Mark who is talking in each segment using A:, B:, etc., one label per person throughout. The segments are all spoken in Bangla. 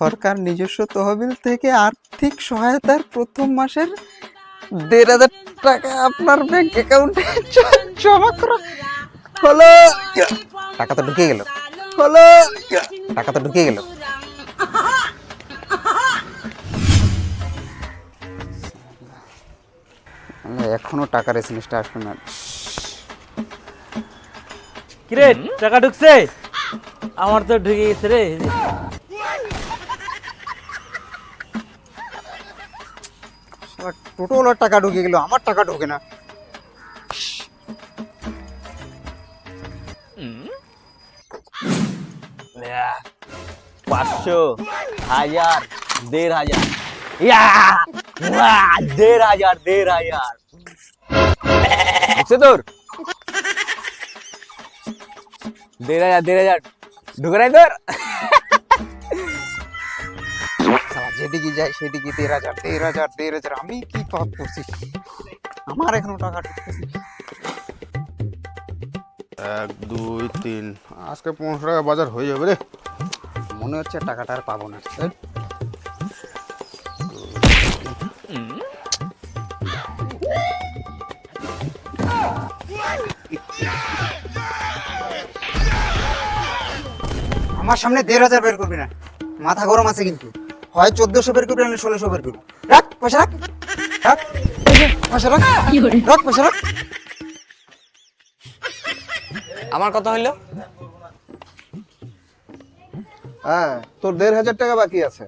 A: সরকার নিজস্ব তহবিল থেকে আর্থিক সহায়তার প্রথম মাসের ১,৫০০ টাকা আপনার ব্যাংক অ্যাকাউন্টে জমা করা হলো। টাকা তো ঢুকে গেল হলো। টাকা তো ঢুকে গেল। এখনো টাকার এসএমএসটা আসলো না।
B: কিরে টাকা ঢুকছে? আমার তো ঢুকে গেছে রে।
A: টোটোওয়ালার টাকা ঢুকে গেল, আমার টাকা ঢোকে না।
C: পাঁচশো, হাজার, ১,৫০০। ইয়া! ওয়াহ! ১,৫০০, ১,৫০০। দেখছে তোর? ১,৫০০, ১,৫০০ ঢুকে নাই তোর?
A: যেদিকে যাই সেদিকে ১,৫০০, ১,৫০০, ১,৫০০। আমি কি পাপ করছি? আমার এখনো টাকা ঢুকতেছে।
D: ১, ২, ৩। আজকে ৫০০ টাকা বাজার হয়ে যাবে রে।
A: মনে হচ্ছে টাকাটা আর পাবো না। আমার সামনে ১,৫০০ বের করবি না, মাথা গরম আছে কিন্তু। হয় ১৪০০ বের করবি, নাহলে ১৬০০ বের করবি। রাখ পয়সা, রাখ রাখ পয়সা, রাখ রাখ পয়সা, রাখ।
C: আমার কথা হইলো?
D: হ্যাঁ, তোর ১,৫০০ টাকা বাকি আছে।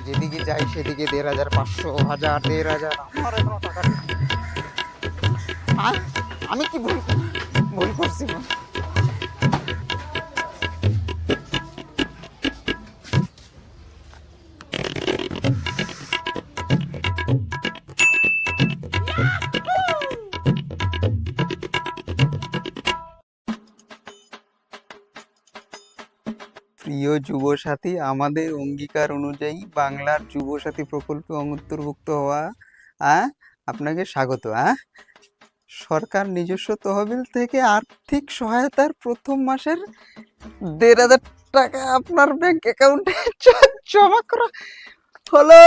A: যেদিকে যাই সেদিকে ১,৫০০, ৫০০, ১,০০০, ১,৫০০। আমার এখনো টাকা আমি কি ভুল করছি? প্রিয় যুবসাথী, আমাদের অঙ্গীকার অনুযায়ী বাংলার যুবসাথী প্রকল্পে অন্তর্ভুক্ত হওয়া আপনাকে স্বাগত। সরকার নিজস্ব তহবিল থেকে আর্থিক সহায়তার প্রথম মাসের ১,৫০০ টাকা আপনার ব্যাংক অ্যাকাউন্টে জমা করা হলো।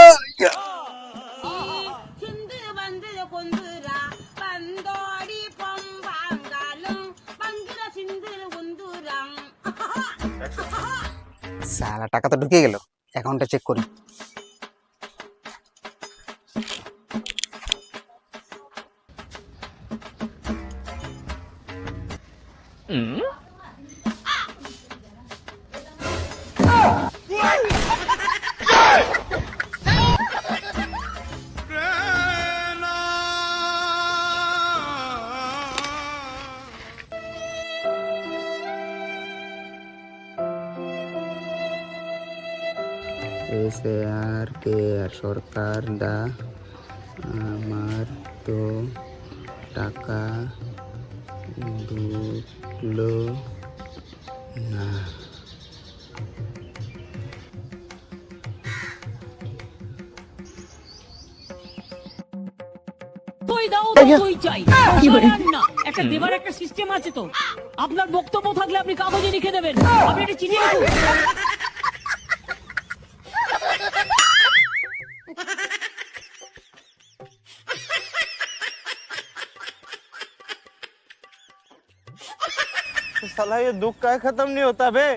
A: সালা, টাকা তো ঢুকে গেল। অ্যাকাউন্টটা চেক করি। SARKR সরকার দা আমার তো টাকা ঢুকলো না।
E: একটা দেবার একটা সিস্টেম আছে তো। আপনার বক্তব্য থাকলে আপনি কাগজে লিখে দেবেন। আপনি এটা চিনিয়ে রাখুন।
B: साला ये दुख का खत्म नहीं होता बे।